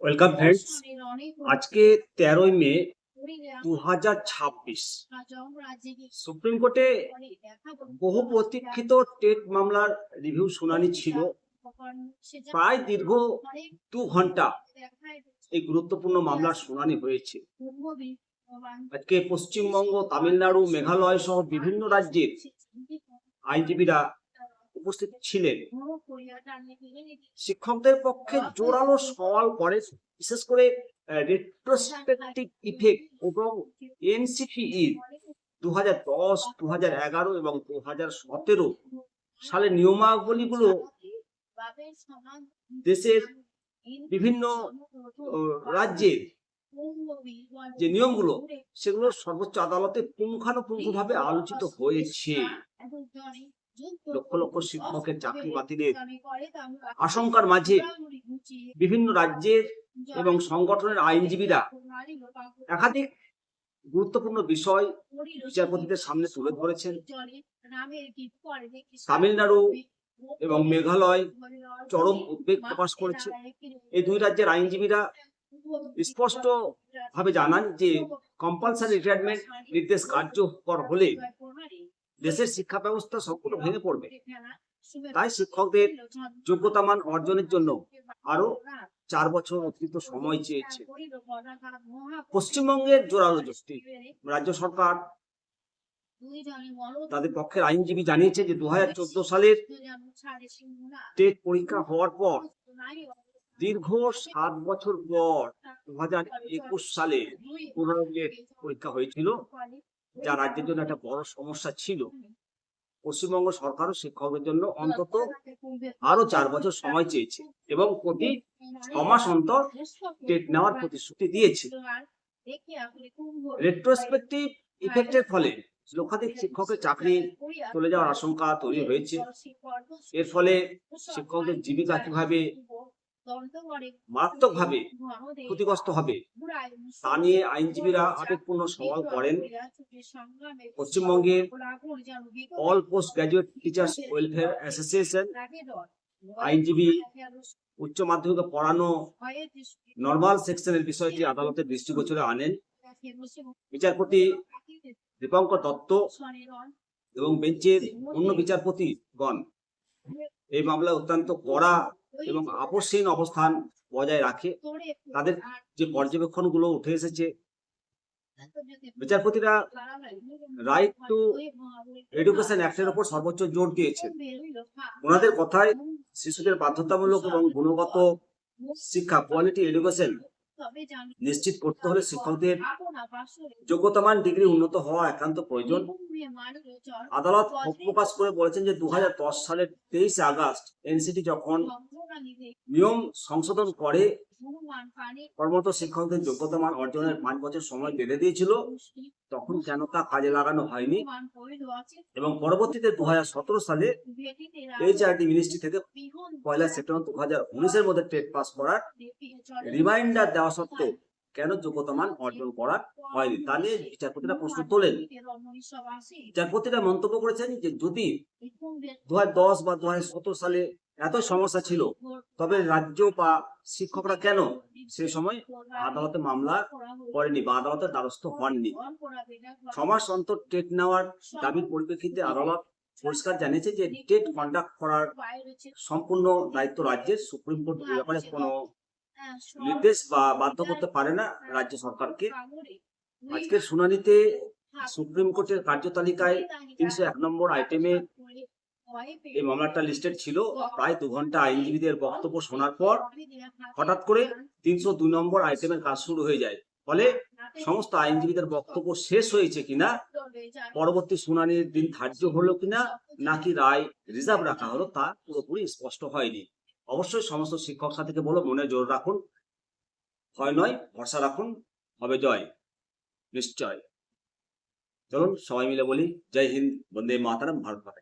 Welcome friends, আজকে 13ই মে 2026 supreme কোর্টে বহু প্রতীক্ষিত টেট মামলার রিভিউ শুনানি ছিল। প্রায় দীর্ঘ 2 ঘন্টা এই গুরুত্বপূর্ণ মামলার শুনানি হয়েছে। আজকে পশ্চিমবঙ্গ, তামিলনাড়ু, মেঘালয় সহ বিভিন্ন রাজ্যের আইনজীবীরা উপস্থিত ছিলেন। শিক্ষকদের পক্ষে জোরালো সওয়াল করে, বিশেষ করে রেট্রোস্পেকটিভ ইফেক্ট এবং এনসিপিই 2010, 2011 এবং 2017 সালে নিয়মাবলীগুলো দেশের বিভিন্ন রাজ্যের যে নিয়মগুলো সেগুলো সর্বোচ্চ আদালতে পুঙ্খানুপুঙ্খভাবে আলোচিত হয়েছে। লক্ষ লক্ষ শিক্ষকের চাকরি বাতিলের আশঙ্কার মাঝে বিভিন্ন রাজ্যের এবং সংগঠনের আইনজীবীরা একাধিক গুরুত্বপূর্ণ বিষয় বিচারপতিদের সামনে তুলে ধরেছেন। তামিলনাড়ু এবং মেঘালয় চরম উদ্বেগ প্রকাশ করেছে। এই দুই রাজ্যের আইনজীবীরা স্পষ্ট ভাবে জানান যে কম্পালসারি রিটায়ারমেন্ট নির্দেশ কার্যকর হলে দেশের শিক্ষা ব্যবস্থা সম্পূর্ণ ভেঙে পড়বে। তাই শিক্ষকদের যোগ্যতামান অর্জনের জন্য আরো 4 বছর অতিরিক্ত সময় চেয়েছে। পশ্চিমবঙ্গের জোরালো যুক্তি, রাজ্য সরকার তাদের পক্ষের আইনজীবী জানিয়েছে যে 2014 সালের টেট পরীক্ষা হওয়ার পর দীর্ঘ 7 বছর পর 2021 সালে পুনরায় পরীক্ষা হয়েছিল, যা রাজ্যের জন্য একটা বড় সমস্যা ছিল। পশ্চিমবঙ্গ সরকারও শিক্ষকদের জন্য অন্তত আরো 4 বছর সময় চেয়েছে এবং প্রতি 6 মাস অন্তর টেট নেওয়ার প্রতিশ্রুতি দিয়েছে। রেট্রোস্পেকটিভ ইফেক্টের ফলে লক্ষাধিক শিক্ষকের চাকরি চলে যাওয়ার আশঙ্কা তৈরি হয়েছে। এর ফলে শিক্ষকদের জীবিকা কিভাবে মারাত্মকভাবে ক্ষতিগ্রস্ত হবে তা নিয়ে আইনজীবীরা আবেগপূর্ণ সওয়াল করেন। পশ্চিমবঙ্গের all post graduate teachers welfare association আইনজীবী উচ্চ মাধ্যমিকে পড়ানো নর্মাল সেকশনের বিষয়টি আদালতের দৃষ্টিগোচরে আনেন। বিচারপতি দীপঙ্কর দত্ত এবং বেঞ্চের অন্য বিচারপতিগণ এই মামলায় অত্যন্ত কড়া এবং আপসহীন অবস্থান বজায় রাখে। তাদের যে পর্যবেক্ষণগুলো উঠে এসেছে, বিচারপতিরা রাইট টু এডুকেশন অ্যাক্টের উপর সর্বোচ্চ জোর দিয়েছেন। ওনাদের কথায় শিশুদের বাধ্যতামূলক এবং গুণগত শিক্ষা, কোয়ালিটি এডুকেশন নিশ্চিত করতে হলে শিক্ষকদের যোগ্যতামান ডিগ্রি উন্নত হওয়া একান্ত প্রয়োজন। আদালত ক্ষোভ প্রকাশ করে বলেছেন যে 2010 সালের 23 আগস্ট এনসিটি যখন নিয়ম সংশোধন করে কর্মরত শিক্ষকদের যোগ্যতামান অর্জনের 5 বছর সময় বেঁধে দিয়েছিল, তখন কেন তা কাজে লাগানো হয়নি এবং পরবর্তীতে 2017 সালে এইচআরডি মিনিস্ট্রি থেকে 1 সেপ্টেম্বর 2019-এর মধ্যে টেট পাস করার রিমাইন্ডার দেওয়া সত্ত্বেও কেন যোগ্যতামান অর্জন করা হয়নি তা নিয়ে বিচারপতিরা প্রশ্ন তোলেন। বিচারপতিরা মন্তব্য করেছেন যে যদি 2010 বা 2017 সালে এত সমস্যা ছিল, তবে রাজ্য বা শিক্ষকরা কেন সেই সময় আদালতে মামলা করেনি বা আদালতের দ্বারস্থ হননি। 6 মাস অন্তর টেট নেওয়ার দাবির পরিপ্রেক্ষিতে আদালত পরিষ্কার জানিয়েছে যে টেট কন্ডাক্ট করার সম্পূর্ণ দায়িত্ব রাজ্যের। সুপ্রিম কোর্ট এই ব্যাপারে কোনো নির্দেশ বা বাধ্য করতে পারে না রাজ্য সরকারকে। আজকের শুনানিতে সুপ্রিম কোর্টের কার্যতালিকায় 301 নম্বর আইটেমে এই মামলাটা লিস্টেড ছিল। প্রায় 2 ঘন্টা আইনজীবীদের বক্তব্য শোনার পর হঠাৎ করে 302 নম্বর আইটেমের কাজ শুরু হয়ে যায়। ফলে সমস্ত আইনজীবীদের বক্তব্য শেষ হয়েছে কিনা, পরবর্তী শুনানির দিন ধার্য হলো কিনা, নাকি রায় রিজার্ভ রাখা হলো, তা পুরোপুরি স্পষ্ট হয়নি। অবশ্যই সমস্ত শিক্ষক সাথীকে বলো, মনে জোর রাখুন, ভয় নয়, ভরসা রাখুন, হবে জয় নিশ্চয়। চলুন সবাই মিলে বলি, জয় হিন্দ, বন্দে মাতরম, ভারত মাতা।